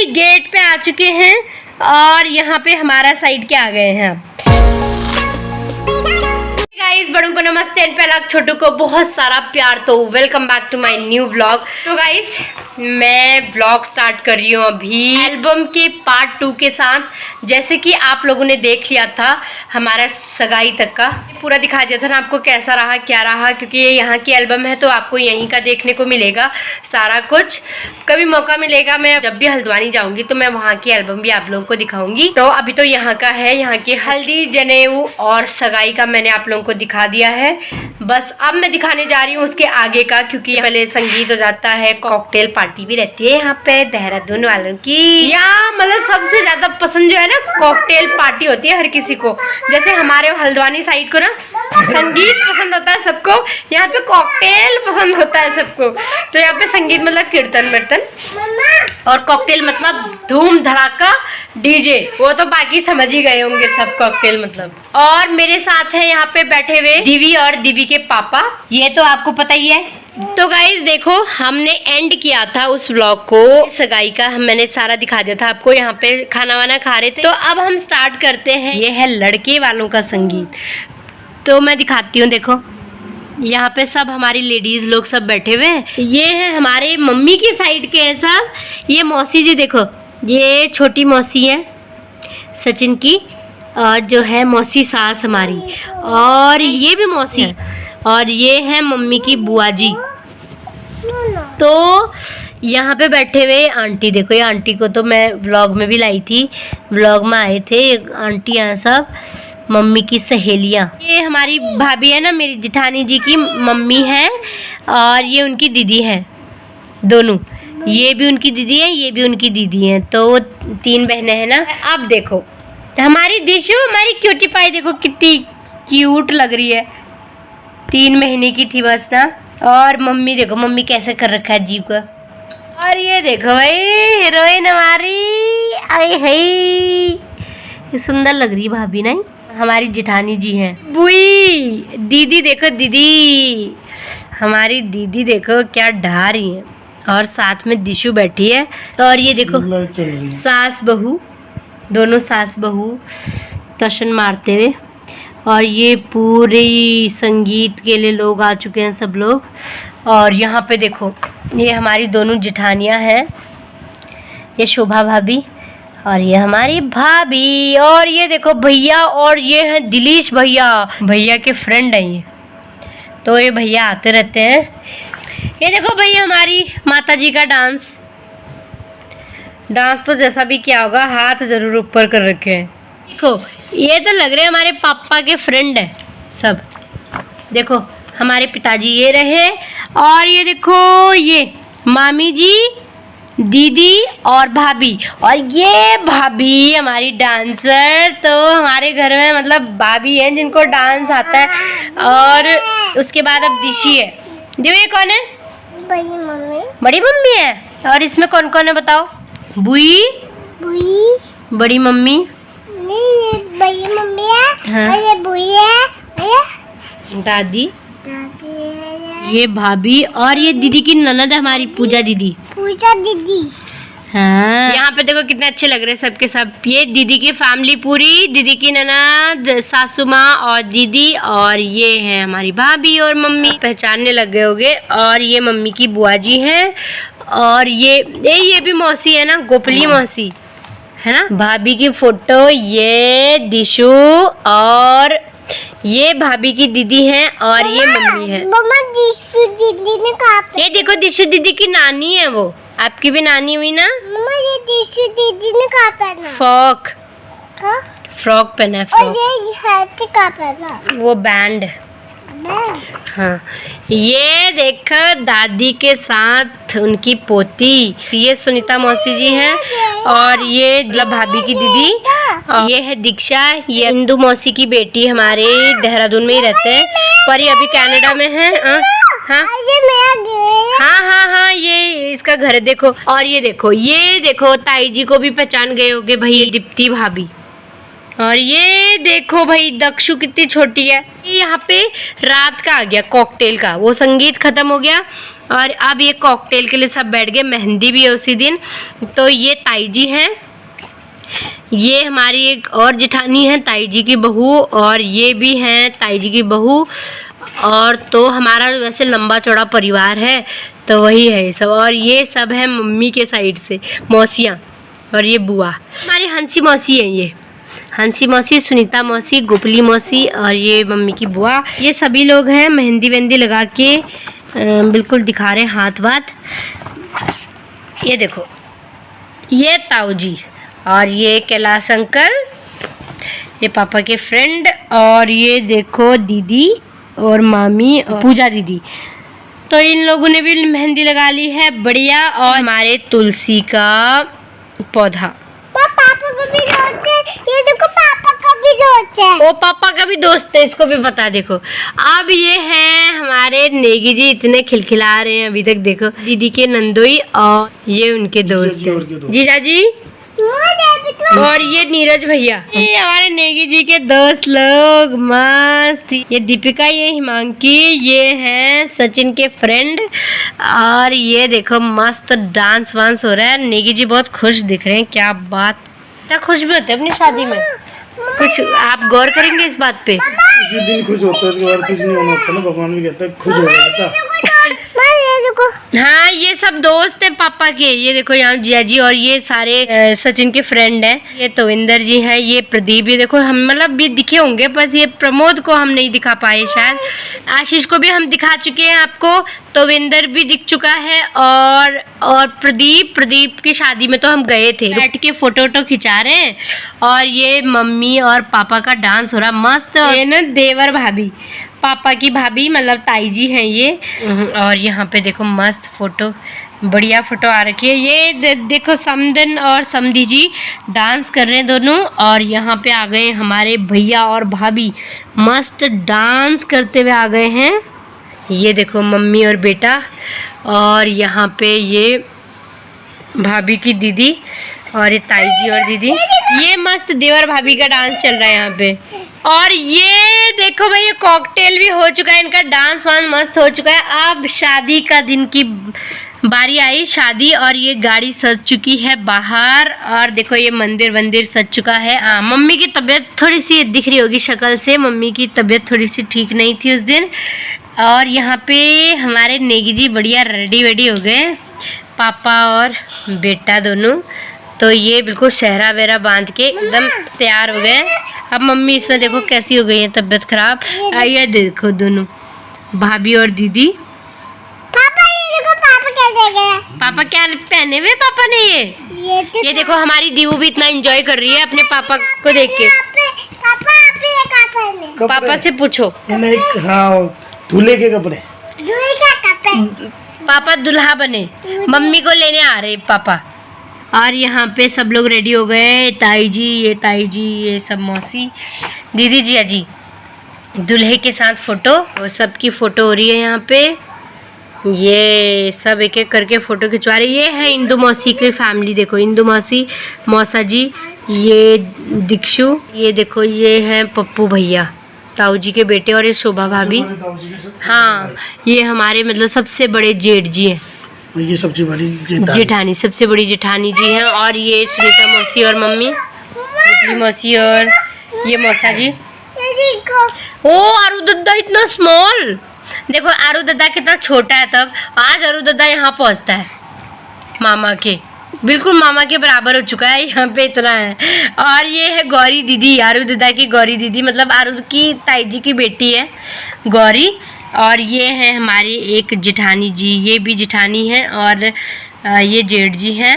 Finally get पे आ चुके हैं और यहाँ पे हमारा साइड के आ गए हैं। गाइस, बड़ों को नमस्ते एंड पहला छोटों को बहुत सारा प्यार। तो welcome back to my new vlog. तो गाइस, मैं व्लॉग स्टार्ट कर रही हूँ अभी एल्बम के पार्ट 2 के साथ। जैसे कि आप लोगों ने देख लिया था हमारा सगाई तक का पूरा दिखा दिया था ना आपको, कैसा रहा क्या रहा, क्योंकि ये यहाँ की एल्बम है तो आपको यहीं का देखने को मिलेगा सारा कुछ। कभी मौका मिलेगा मैं जब भी हल्द्वानी जाऊंगी तो मैं वहाँ की एल्बम भी आप लोगों को दिखाऊंगी। तो अभी तो यहाँ का है, यहाँ की हल्दी जनेऊ और सगाई का मैंने आप लोगों को दिखा दिया है। बस अब मैं दिखाने जा रही हूँ उसके आगे का, क्योंकि पहले संगीत हो जाता है, कॉकटेल पार्टी भी रहती है यहाँ पे देहरादून वालों की। यहाँ मतलब सबसे ज्यादा पसंद जो है ना कॉकटेल पार्टी होती है हर किसी को। जैसे हमारे हल्द्वानी साइड को ना संगीत पसंद होता है सबको, यहाँ पे कॉकटेल पसंद होता है सबको। तो यहाँ पे संगीत मतलब कीर्तन वीर्तन और कॉकटेल मतलब धूम धड़ाका डीजे, वो तो बाकी समझ ही गए होंगे सब कॉकटेल मतलब। और मेरे साथ है यहाँ पे बैठे हुए दिवी और दिवी के पापा, ये तो आपको पता ही है। तो गाइस देखो, हमने एंड किया था उस व्लॉग को सगाई का, मैंने सारा दिखा दिया था आपको। यहाँ पे खाना वाना खा रहे थे, तो अब हम स्टार्ट करते हैं। ये है लड़के वालों का संगीत, तो मैं दिखाती हूँ। देखो यहाँ पे सब हमारी लेडीज लोग सब बैठे हुए हैं। ये है हमारे मम्मी की साइड के हैं सब। ये मौसी जी देखो, ये छोटी मौसी है सचिन की, और जो है मौसी सास हमारी, और ये भी मौसी है, और ये है मम्मी की बुआ जी। तो यहाँ पे बैठे हुए आंटी देखो, ये आंटी को तो मैं व्लॉग में भी लाई थी, व्लॉग में आए थे आंटी यहाँ सब मम्मी की सहेलियाँ। ये हमारी भाभी है ना, मेरी जेठानी जी की मम्मी है, और ये उनकी दीदी है दोनों। ये भी उनकी दीदी है, ये भी उनकी दीदी है, तो 3 बहनें हैं ना। अब देखो हमारी दिशु, हमारी क्यूटी पाई देखो कितनी क्यूट लग रही है, 3 महीने की थी बस ना। और मम्मी देखो, मम्मी कैसे कर रखा है जीव का। और ये देखो भाई हीरोइन हमारी आई है, सुंदर लग रही है भाभी नहीं, हमारी जेठानी जी हैं। बुई दीदी देखो, दीदी हमारी दीदी देखो क्या ढा रही है, और साथ में दिशु बैठी है। और ये देखो सास बहू, दोनों सास बहू तशन मारते हुए। और ये पूरी संगीत के लिए लोग आ चुके हैं सब लोग। और यहाँ पे देखो ये हमारी दोनों जेठानियाँ हैं, ये शोभा भाभी और ये हमारी भाभी। और ये देखो भैया, और ये हैं दिलीश भैया, भैया के फ्रेंड हैं ये, तो ये भैया आते रहते हैं। ये देखो भैया हमारी माता जी का डांस तो जैसा भी क्या होगा, हाथ जरूर ऊपर कर रखे हैं। देखो ये तो लग रहे हैं हमारे पापा के फ्रेंड है सब। देखो हमारे पिताजी ये रहे, और ये देखो ये मामी जी, दीदी और भाभी, और ये भाभी हमारी डांसर। तो हमारे घर में मतलब भाभी हैं जिनको डांस आता है। और उसके बाद अब दिशी है। देखो ये कौन है? बड़ी मम्मी है। और इसमें कौन कौन है बताओ? बुई, बड़ी मम्मी, ये बड़ी मम्मी है, हाँ। और ये बुई है, दादी, दादी ये भाभी, और ये दीदी की ननद है हमारी पूजा दीदी। पूजा दीदी। हाँ, यहाँ पे देखो कितने अच्छे लग रहे हैं सबके सब। ये दीदी की फैमिली पूरी, दीदी की ननद, सासू माँ और दीदी, और ये है हमारी भाभी और मम्मी, पहचानने लग गए होंगे। और ये मम्मी की बुआ जी हैं, और ये भी मौसी है ना, गोपली मौसी है ना। भाभी की फोटो, ये दिशु, और ये भाभी की दीदी है, और ये मम्मी है। मम्मा दिशु दीदी ने कहा पे? ये देखो दिशु दीदी की नानी है, वो आपकी भी नानी हुई ना। मम्मा ये दिशु दीदी ने कहा पहना? फ्रॉक पहना है, और फ्रॉक। ये हैट कहा पहना? वो बैंड। हाँ, ये देखो दादी के साथ उनकी पोती, ये सुनीता मौसी जी हैं, और ये भाभी की दीदी, और ये है दीक्षा, ये इंदू मौसी की बेटी, हमारे देहरादून में ही रहते हैं, पर ये अभी कनाडा में है। हाँ ये मेरा हाँ, ये इसका घर है देखो। और ये देखो ताई जी को भी पहचान गए होगे भाई, दीप्ति भाभी। और ये देखो भाई दक्षु कितनी छोटी है। यहाँ पे रात का आ गया कॉकटेल का, वो संगीत खत्म हो गया और अब ये कॉकटेल के लिए सब बैठ गए, मेहंदी भी है उसी दिन। तो ये ताई जी हैं, ये हमारी एक और जेठानी है ताई जी की बहू, और ये भी हैं ताई जी की बहू। और तो हमारा वैसे लंबा चौड़ा परिवार है, तो वही है ये सब। और ये सब है मम्मी के साइड से मौसियाँ, और ये बुआ हमारी हंसी मौसी है, ये हंसी मौसी, सुनीता मौसी, गोपली मौसी, और ये मम्मी की बुआ। ये सभी लोग हैं मेहंदी वेहंदी लगा के बिल्कुल दिखा रहे हैं हाथ वाथ। ये देखो, ये ताऊ जी, और ये कैलाश अंकल, ये पापा के फ्रेंड, और ये देखो दीदी और मामी और पूजा दीदी। तो इन लोगों ने भी मेहंदी लगा ली है बढ़िया। और हमारे तुलसी का पौधा, पापा का भी दोस्त है, ये देखो पापा का भी दोस्त है। वो पापा का भी दोस्त है, इसको भी पता। देखो अब ये हैं हमारे नेगी जी, इतने खिलखिला रहे हैं अभी तक। देखो दीदी के नंदोई, और ये उनके दोस्त हैं जीजा जी, और ये नीरज भैया, ये हमारे नेगी जी के दोस्त लोग मस्त। ये दीपिका, ये हिमांकी, ये हैं सचिन के फ्रेंड। और ये देखो मस्त डांस वांस हो रहा है। नेगी जी बहुत खुश दिख रहे हैं, क्या बात, क्या खुश भी होते हैं अपनी शादी में। कुछ आप गौर करेंगे इस बात पे? जिस दिन खुश होता है उसके बाद खुश नहीं होना होता ना, भगवान भी कहता है खुश हो जाता। हाँ, ये सब दोस्त हैं पापा के। ये देखो यहाँ जिया जी, और ये सारे सचिन के फ्रेंड हैं। ये तविंदर जी हैं, ये प्रदीप। ये देखो हम मतलब भी दिखे होंगे, बस ये प्रमोद को हम नहीं दिखा पाए शायद। आशीष को भी हम दिखा चुके हैं आपको, तविंदर भी दिख चुका है, और प्रदीप की शादी में तो हम गए थे। बैठ के फोटो वोटो खिंचा रहे हैं। और ये मम्मी और पापा का डांस हो रहा मस्त। ये ना देवर भाभी, पापा की भाभी मतलब ताई जी हैं ये। और यहाँ पे देखो मस्त फोटो, बढ़िया फोटो आ रखी है। ये देखो समदन और समधी जी डांस कर रहे हैं दोनों। और यहाँ पे आ गए हमारे भैया और भाभी, मस्त डांस करते हुए आ गए हैं। ये देखो मम्मी और बेटा, और यहाँ पे ये भाभी की दीदी, और ये ताई जी और दीदी। ये मस्त देवर भाभी का डांस चल रहा है यहाँ पे। और ये देखो भाई, ये कॉकटेल भी हो चुका है, इनका डांस वांस मस्त हो चुका है। अब शादी का दिन की बारी आई, शादी। और ये गाड़ी सज चुकी है बाहर, और देखो ये मंदिर वंदिर सज चुका है। मम्मी की तबीयत थोड़ी सी दिख रही होगी शक्ल से, मम्मी की तबीयत थोड़ी सी ठीक नहीं थी उस दिन। और यहाँ पे हमारे नेगी जी बढ़िया रेडी वेडी हो गए, पापा और बेटा दोनों। तो ये बिल्कुल शहरा वेरा बांध के एकदम तैयार हो गए। अब मम्मी इसमें देखो कैसी हो गई है, तबीयत खराब। आइए देखो दोनों भाभी और दीदी। पापा ये देखो, पापा क्या देख रहे हैं? पापा क्या पहने हुए पापा ने? ये देखो हमारी दीवू भी इतना एंजॉय कर रही है अपने पापा को देख के। पापा आप ये क्या पहने? पापा से पूछो। हाँ, दूल्हे के कपड़े। दूल्हे का कपड़े। पापा दुल्हा बने, मम्मी को लेने आ रहे पापा। और यहाँ पे सब लोग रेडी हो गए, ताई जी, ये सब मौसी, दीदी जी, अजी। दूल्हे के साथ फोटो, वो सबकी फोटो हो रही है यहाँ पे। ये सब एक एक करके फोटो खिंचवा रही है। ये है इंदु मौसी की फैमिली, देखो इंदु मौसी, मौसा जी, ये दीक्षु, ये देखो ये है पप्पू भैया ताऊ जी के बेटे, और ये शोभा भाभी। हाँ, ये हमारे मतलब सबसे बड़े जेठ जी हैं, ये सबसे बड़ी जेठानी, सबसे बड़ी जेठानी जी हैं। और ये सुनीता मौसी और मम्मी, गोपली मौसी, और ये मौसा जी। ओ आरू दद्दा इतना स्मॉल, देखो आरू दद्दा कितना छोटा है तब। आज आरू दद्दा यहाँ पहुँचता है मामा के, बिल्कुल मामा के बराबर हो चुका है, यहाँ पे इतना है। और ये है गौरी दीदी, आरू दद्दा की गौरी दीदी, मतलब आरू की ताई जी की बेटी है गौरी। और ये है हमारी एक जेठानी जी, ये भी जेठानी है, और ये जेठ जी हैं।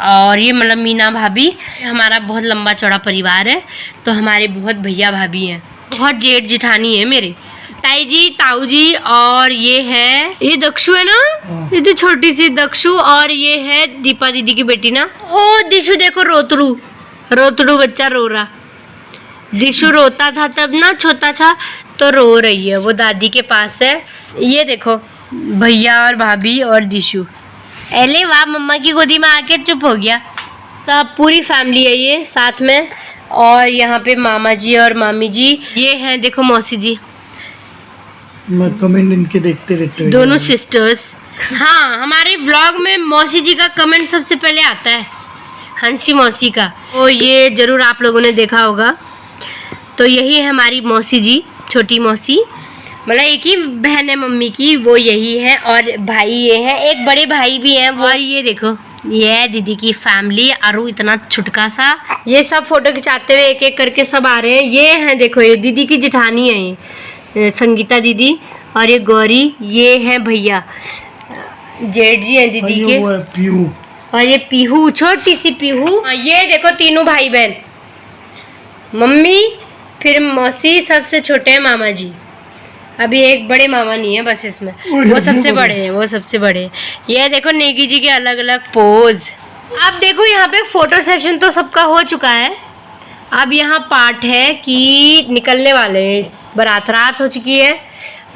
और ये मतलब मीना भाभी। हमारा बहुत लंबा चौड़ा परिवार है, तो हमारे बहुत भैया भाभी हैं, बहुत जेठ जेठानी है मेरे, ताई जी, ताऊ जी। और ये है, ये दक्षु है ना, ये तो छोटी सी दक्षु। और ये है दीपा दीदी की बेटी ना। ओ दिशु देखो, रोतड़ू बच्चा रो रहा। दिशु रोता था तब ना, छोटा था, तो रो रही है, वो दादी के पास है। ये देखो भैया और भाभी और दिशु। अरे वाह, मम्मा की गोदी में आके चुप हो गया। सब पूरी फैमिली है ये साथ में। और यहाँ पे मामा जी और मामी जी, ये हैं देखो मौसी जी, मैं कमेंट इनके देखते रहते हैं। दोनों सिस्टर्स। हाँ, हमारे ब्लॉग में मौसी जी का कमेंट सबसे पहले आता है, हंसी मौसी का। तो ये जरूर आप लोगों ने देखा होगा। तो यही है हमारी मौसी जी, छोटी मौसी, मतलब एक ही बहन है मम्मी की, वो यही है। और भाई ये है, एक बड़े भाई भी हैं। और ये देखो, ये है दीदी की फैमिली, अरु इतना छुटका सा। ये सब फोटो खिंचाते हुए एक एक करके सब आ रहे हैं। ये हैं, देखो ये दीदी की जिठानी है, ये संगीता दीदी। और ये गौरी, ये है भैया, जेठ जी हैं दीदी के। वो है पीहू। और ये पीहू, छोटी सी पीहू। ये देखो तीनों भाई बहन, मम्मी, फिर मौसी, सबसे छोटे हैं मामा जी। अभी एक बड़े मामा नहीं है बस इसमें, वो सबसे बड़े हैं, वो सबसे बड़े हैं। ये देखो नेगी जी के अलग अलग पोज। अब देखो यहाँ पे फोटो सेशन तो सबका हो चुका है। अब यहाँ पार्ट है कि निकलने वाले हैं, रात हो चुकी है,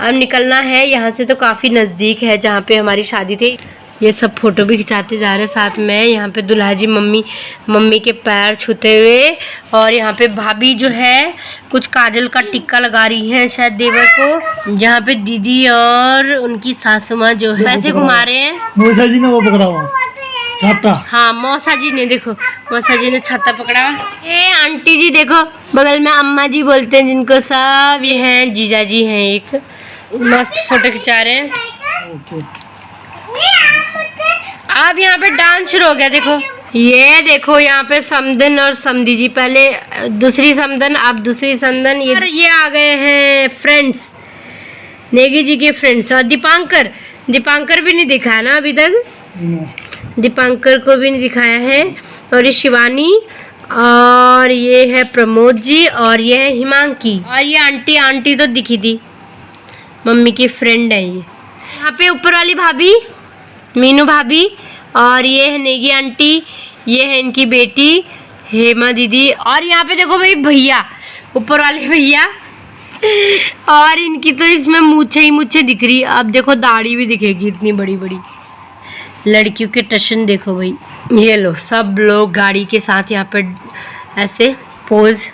अब निकलना है यहाँ से। तो काफ़ी नज़दीक है जहाँ पे हमारी शादी थी। ये सब फोटो भी खिंचाते जा रहे हैं साथ में। यहाँ पे दुल्हा जी मम्मी के पैर छूते हुए। और यहाँ पे भाभी जो है कुछ काजल का टिक्का लगा रही हैं शायद देवर को। यहाँ पे दीदी और उनकी सासू माँ जो है ऐसे घुमा रहे हैं। मौसा जी ने वो पकड़ा हुआ छाता। हाँ, मौसा जी ने, देखो मौसा जी ने छाता पकड़ा। ये आंटी जी देखो बगल में, अम्मा जी बोलते हैं जिनको, सब ये हैं जीजा जी हैं। एक मस्त फोटो खिंचा रहे हैं। अब यहाँ पे डांस शुरू हो गया। देखो ये देखो यहाँ पे समदन और समधी जी, पहले दूसरी समदन, अब दूसरी समदन। ये आ गए हैं फ्रेंड्स, नेगी जी के फ्रेंड्स। और दीपांकर भी नहीं दिखा है ना अभी तक, दीपांकर को भी नहीं दिखाया है। और ये शिवानी, और ये है प्रमोद जी, और ये है हिमांकी। और ये आंटी तो दिखी थी, मम्मी की फ्रेंड है ये। यहाँ पे ऊपर वाली भाभी मीनू भाभी, और ये है नेगी आंटी, ये है इनकी बेटी हेमा दीदी। और यहाँ पे देखो भाई भैया, ऊपर वाले भैया, और इनकी तो इसमें मूछे ही मूछे दिख रही। अब देखो दाढ़ी भी दिखेगी इतनी बड़ी बड़ी। लड़कियों के टशन देखो भाई। ये लो, सब लोग गाड़ी के साथ यहाँ पे ऐसे पोज।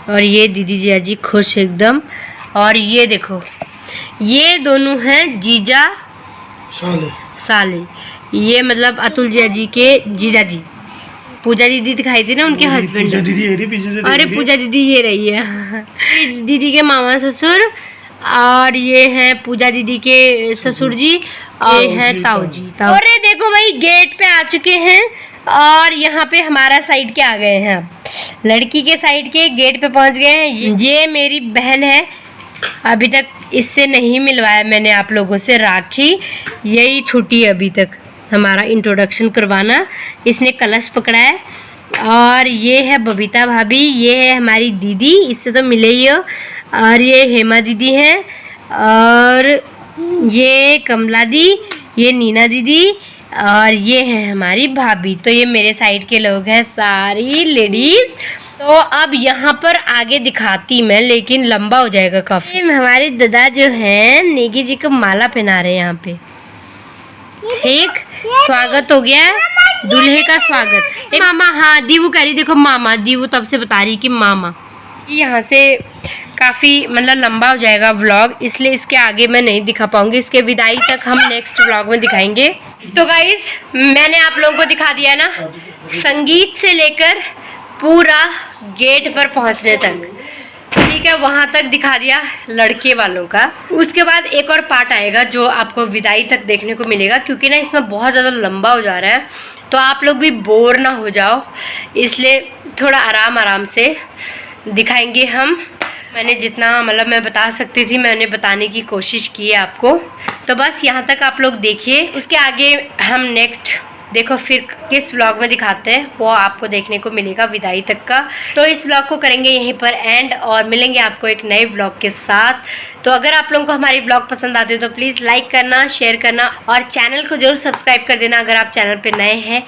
और ये दीदी जिया जी खुश एकदम। और ये देखो, ये दोनों हैं जीजा साले। ये मतलब अतुल जिया जी के जीजा जी। पूजा दीदी दिखाई थी ना, उनके हस्बैंड। पूजा दीदी है पीछे से। अरे पूजा दीदी ये रही है दीदी के मामा ससुर। और ये है पूजा दीदी के ससुर जी, और ये है ताऊ जी। और ये देखो भाई गेट पे आ चुके हैं। और यहाँ पे हमारा साइड के आ गए हैं, अब लड़की के साइड के गेट पे पहुँच गए हैं। ये मेरी बहन है, अभी तक इससे नहीं मिलवाया मैंने आप लोगों से राखी, यही छुट्टी है अभी तक हमारा इंट्रोडक्शन करवाना। इसने कलश पकड़ा है। और ये है बबीता भाभी, ये है हमारी दीदी, इससे तो मिले ही हो। और ये हेमा दीदी हैं, और ये कमला दी, ये नीना दीदी, और ये है हमारी भाभी। तो ये मेरे साइड के लोग हैं, सारी लेडीज़। तो अब यहाँ पर आगे दिखाती मैं, लेकिन लंबा हो जाएगा काफ़ी। हमारे दादा जो हैं नेगी जी को माला पहना रहे हैं यहाँ पे। ठीक, स्वागत हो गया, दूल्हे का स्वागत। मामा, हाँ दीवू कह रही, देखो मामा, दीवू तब से बता रही कि मामा। यहाँ से काफ़ी मतलब लंबा हो जाएगा व्लॉग, इसलिए इसके आगे मैं नहीं दिखा पाऊंगी। इसके विदाई तक हम नेक्स्ट व्लॉग में दिखाएंगे। तो गाइस, मैंने आप लोगों को दिखा दिया ना, संगीत से लेकर पूरा गेट पर पहुंचने तक, ठीक है, वहां तक दिखा दिया लड़के वालों का। उसके बाद एक और पार्ट आएगा जो आपको विदाई तक देखने को मिलेगा, क्योंकि ना इसमें बहुत ज़्यादा लंबा हो जा रहा है, तो आप लोग भी बोर ना हो जाओ, इसलिए थोड़ा आराम से दिखाएंगे हम। मैंने जितना मतलब मैं बता सकती थी मैंने बताने की कोशिश की है आपको। तो बस यहाँ तक आप लोग देखिए, उसके आगे हम नेक्स्ट देखो फिर किस व्लॉग में दिखाते हैं, वो आपको देखने को मिलेगा विदाई तक का। तो इस व्लॉग को करेंगे यहीं पर एंड, और मिलेंगे आपको एक नए व्लॉग के साथ। तो अगर आप लोगों को हमारी व्लॉग पसंद आते हो तो प्लीज़ लाइक करना, शेयर करना, और चैनल को जरूर सब्सक्राइब कर देना अगर आप चैनल पर नए हैं।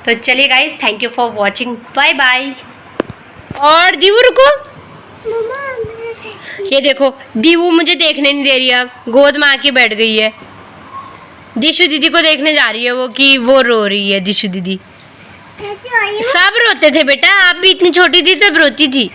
तो चलिए guys, thank you for watching, bye bye. और दीवू रुको, ये देखो दीवू मुझे देखने नहीं दे रही, अब गोद में आके बैठ गई है। दिशु दीदी को देखने जा रही है वो, कि वो रो रही है दिशु दीदी। सब रोते थे बेटा, आप भी इतनी छोटी थी तब रोती थी।